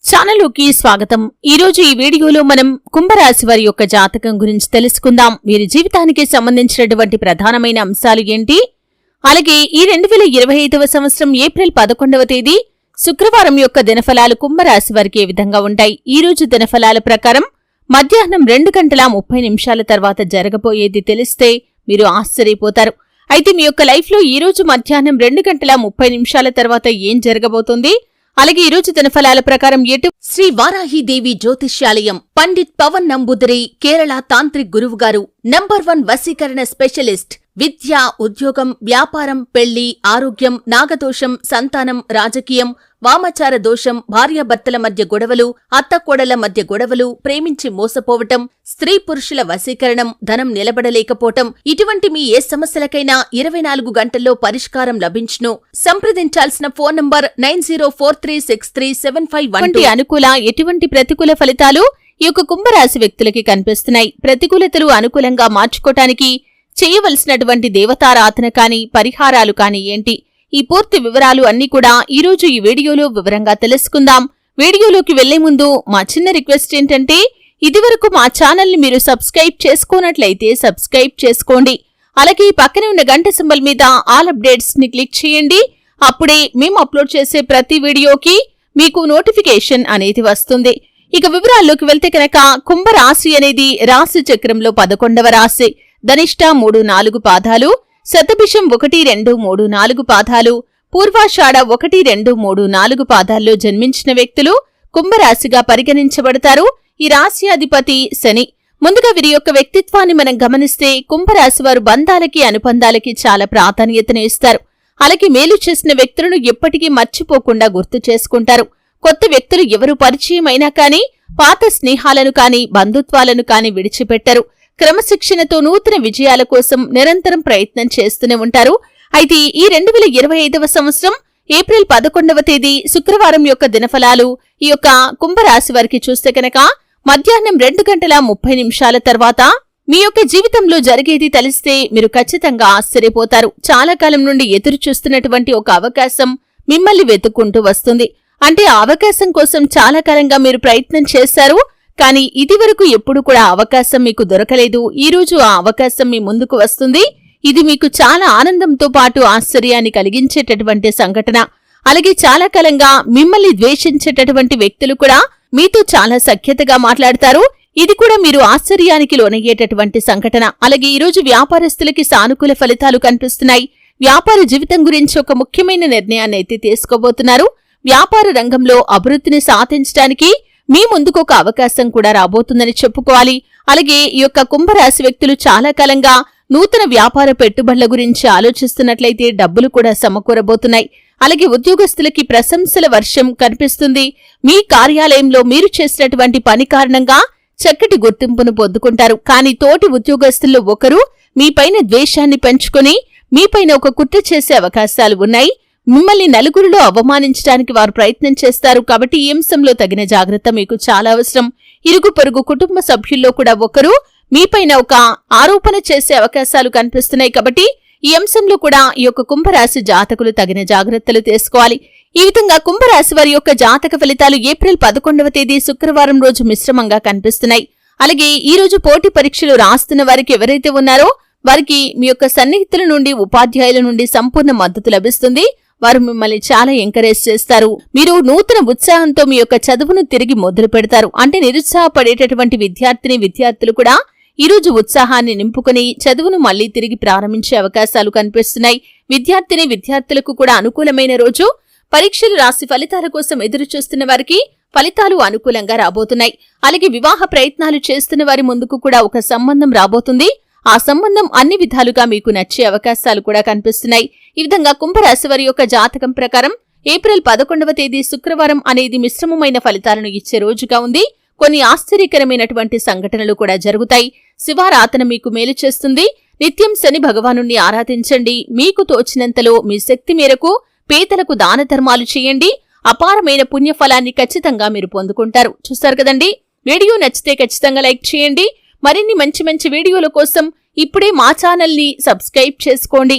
ఛానల్లోకి స్వాగతం. ఈ రోజు ఈ వీడియోలో మనం కుంభరాశి వారి యొక్క జాతకం గురించి తెలుసుకుందాం. వీరి జీవితానికి సంబంధించినటువంటి ప్రధానమైన అంశాలు ఏంటి, అలాగే ఈ 2025వ సంవత్సరం ఏప్రిల్ 11వ తేదీ శుక్రవారం యొక్క దినఫలాలు కుంభరాశి వారికి ఏ విధంగా ఉంటాయి. ఈ రోజు దినఫలాల ప్రకారం మధ్యాహ్నం 2:30 తర్వాత జరగబోయేది తెలిస్తే మీరు ఆశ్చర్యపోతారు. అయితే మీ యొక్క లైఫ్ లో ఈ రోజు మధ్యాహ్నం 2:30 తర్వాత ఏం జరగబోతోంది, అలాగే ఈ రోజు దినఫలాల ప్రకారం శ్రీ వారాహిదేవి జ్యోతిష్యాలయం పండిత్ పవన్ నంబూదిరి కేరళ తాంత్రిక్ గురువు గారు #1 వశీకరణ స్పెషలిస్ట్. విద్య, ఉద్యోగం, వ్యాపారం, పెళ్లి, ఆరోగ్యం, నాగదోషం, సంతానం, రాజకీయం, వామాచార దోషం, భార్యాభర్తల మధ్య గొడవలు, అత్తకోడల మధ్య గొడవలు, ప్రేమించి మోసపోవటం, స్త్రీ పురుషుల వశీకరణం, ధనం నిలబడలేకపోవటం, ఇటువంటి మీ ఏ సమస్యలకైనా 24 గంటల్లో పరిష్కారం లభించును. సంప్రదించాల్సిన ఫోన్ నంబర్ 9043637512. అనుకూల ఎటువంటి ప్రతికూల ఫలితాలు ఈ యొక్క కుంభరాశి వ్యక్తులకి కనిపిస్తున్నాయి. ప్రతికూలతలు అనుకూలంగా మార్చుకోటానికి చేయవలసినటువంటి దేవతారాధన కాని పరిహారాలు కాని ఏంటి, ఈ పూర్తి వివరాలు అన్నీ కూడా ఈరోజు ఈ వీడియోలో వివరంగా తెలుసుకుందాం. వీడియోలోకి వెళ్లే ముందు మా చిన్న రిక్వెస్ట్ ఏంటంటే, ఇదివరకు మా ఛానల్ని మీరు సబ్స్క్రైబ్ చేసుకోనట్లయితే సబ్స్క్రైబ్ చేసుకోండి. అలాగే పక్కనే ఉన్న గంట సింబల్ మీద ఆల్ అప్డేట్స్ ని క్లిక్ చేయండి. అప్పుడే మేము అప్లోడ్ చేసే ప్రతి వీడియోకి మీకు నోటిఫికేషన్ అనేది వస్తుంది. ఇక వివరాల్లోకి వెళ్తే కనుక కుంభరాశి అనేది రాశి చక్రంలో 11వ రాశి. ధనిష్ట 3-4 పాదాలు, శతభిషం 1-2-3-4 పాదాలు, పూర్వాషాఢ 1-2-3-4 పాదాల్లో జన్మించిన వ్యక్తులు కుంభరాశిగా పరిగణించబడతారు. ఈ రాశి అధిపతి శని. ముందుగా వీరి యొక్క వ్యక్తిత్వాన్ని మనం గమనిస్తే కుంభరాశి వారు బంధాలకి, అనుబంధాలకి చాలా ప్రాధాన్యతను ఇస్తారు. అలాగే మేలు చేసిన వ్యక్తులను ఎప్పటికీ మర్చిపోకుండా గుర్తు చేసుకుంటారు. కొత్త వ్యక్తులు ఎవరు పరిచయం అయినా కానీ పాత స్నేహాలను కాని బంధుత్వాలను కాని విడిచిపెట్టరు. క్రమశిక్షణతో నూతన విజయాల కోసం నిరంతరం ప్రయత్నం చేస్తూనే ఉంటారు. అయితే ఈ 2025వ సంవత్సరం ఏప్రిల్ 11వ తేదీ శుక్రవారం యొక్క దినఫలాలు ఈ యొక్క కుంభరాశి వారికి చూస్తే కనుక మధ్యాహ్నం 2:30 తర్వాత మీ యొక్క జీవితంలో జరిగేది తెలిస్తే మీరు ఖచ్చితంగా ఆశ్చర్యపోతారు. చాలా కాలం నుండి ఎదురు చూస్తున్నటువంటి ఒక అవకాశం మిమ్మల్ని వెతుక్కుంటూ వస్తుంది. అంటే ఆ అవకాశం కోసం చాలా కాలంగా మీరు ప్రయత్నం చేశారు, కానీ ఇదివరకు ఎప్పుడు కూడా అవకాశం మీకు దొరకలేదు. ఈ రోజు ఆ అవకాశం మీ ముందుకు వస్తుంది. ఇది మీకు చాలా ఆనందంతో పాటు ఆశ్చర్యాన్ని కలిగించేటటువంటి సంఘటన. అలాగే చాలా కాలంగా మిమ్మల్ని ద్వేషించేటటువంటి వ్యక్తులు కూడా మీతో చాలా సఖ్యతగా మాట్లాడతారు. ఇది కూడా మీరు ఆశ్చర్యానికి లోనయ్యేటటువంటి సంఘటన. అలాగే ఈ రోజు వ్యాపారస్తులకి సానుకూల ఫలితాలు కనిపిస్తున్నాయి. వ్యాపార జీవితం గురించి ఒక ముఖ్యమైన నిర్ణయాన్ని అయితే తీసుకోబోతున్నారు. వ్యాపార రంగంలో అభివృద్ధిని సాధించడానికి మీ ముందుకు ఒక అవకాశం కూడా రాబోతుందని చెప్పుకోవాలి. అలాగే ఈ యొక్క కుంభరాశి వ్యక్తులు చాలా కాలంగా నూతన వ్యాపార పెట్టుబడుల గురించి ఆలోచిస్తున్నట్లయితే డబ్బులు కూడా సమకూరబోతున్నాయి. అలాగే ఉద్యోగస్తులకి ప్రశంసల వర్షం కనిపిస్తుంది. మీ కార్యాలయంలో మీరు చేసినటువంటి పని కారణంగా చక్కటి గుర్తింపును పొందుకుంటారు. కానీ తోటి ఉద్యోగస్తుల్లో ఒకరు మీపైన ద్వేషాన్ని పెంచుకుని మీపైన ఒక కుట్ర చేసే అవకాశాలు ఉన్నాయి. మిమ్మల్ని నలుగురిలో అవమానించడానికి వారు ప్రయత్నం చేస్తారు. కాబట్టి ఈ అంశంలో తగిన జాగ్రత్త మీకు చాలా అవసరం. ఇరుగు పొరుగు కుటుంబ సభ్యుల్లో కూడా ఒకరు మీపైన ఒక ఆరోపణ చేసే అవకాశాలు కనిపిస్తున్నాయి. కాబట్టి ఈ అంశంలో కూడా ఈ యొక్క కుంభరాశి జాతకులు తగిన జాగ్రత్తలు తీసుకోవాలి. ఈ విధంగా కుంభరాశి వారి యొక్క జాతక ఫలితాలు ఏప్రిల్ 11వ తేదీ శుక్రవారం రోజు మిశ్రమంగా కనిపిస్తున్నాయి. అలాగే ఈ రోజు పోటీ పరీక్షలు రాస్తున్న వారికి ఎవరైతే ఉన్నారో వారికి మీ యొక్క సన్నిహితుల నుండి, ఉపాధ్యాయుల నుండి సంపూర్ణ మద్దతు లభిస్తుంది. వారు మిమ్మల్ని చాలా ఎంకరేజ్ చేస్తారు. మీరు నూతన ఉత్సాహంతో మీ యొక్క చదువును తిరిగి మొదలు పెడతారు. అంటే నిరుత్సాహపడేటటువంటి విద్యార్థులు కూడా ఈ రోజు ఉత్సాహాన్ని నింపుకుని చదువును మళ్లీ తిరిగి ప్రారంభించే అవకాశాలు కనిపిస్తున్నాయి. విద్యార్థులకు కూడా అనుకూలమైన రోజు. పరీక్షలు రాసి ఫలితాల కోసం ఎదురు చూస్తున్న వారికి ఫలితాలు అనుకూలంగా రాబోతున్నాయి. అలాగే వివాహ ప్రయత్నాలు చేస్తున్న వారి ముందుకు కూడా ఒక సంబంధం రాబోతుంది. ఆ సంబంధం అన్ని విధాలుగా మీకు నచ్చే అవకాశాలు కూడా కనిపిస్తున్నాయి. ఈ విధంగా కుంభరాశి వారి యొక్క జాతకం ప్రకారం ఏప్రిల్ 11వ తేదీ శుక్రవారం అనేది మిశ్రమమైన ఫలితాలను ఇచ్చే రోజుగా ఉంది. కొన్ని ఆశ్చర్యకరమైనటువంటి సంఘటనలు కూడా జరుగుతాయి. శివారాధన మీకు మేలు చేస్తుంది. నిత్యం శని భగవానుణ్ణి ఆరాధించండి. మీకు తోచినంతలో మీ శక్తి మేరకు పేదలకు దాన ధర్మాలు చేయండి. అపారమైన పుణ్యఫలాన్ని ఖచ్చితంగా మీరు పొందుకుంటారు. చూస్తారు కదండి, వీడియో నచ్చితే ఖచ్చితంగా లైక్ చేయండి. మరిన్ని మంచి వీడియోల కోసం ఇప్పుడే మా ఛానల్ని సబ్స్క్రైబ్ చేసుకోండి.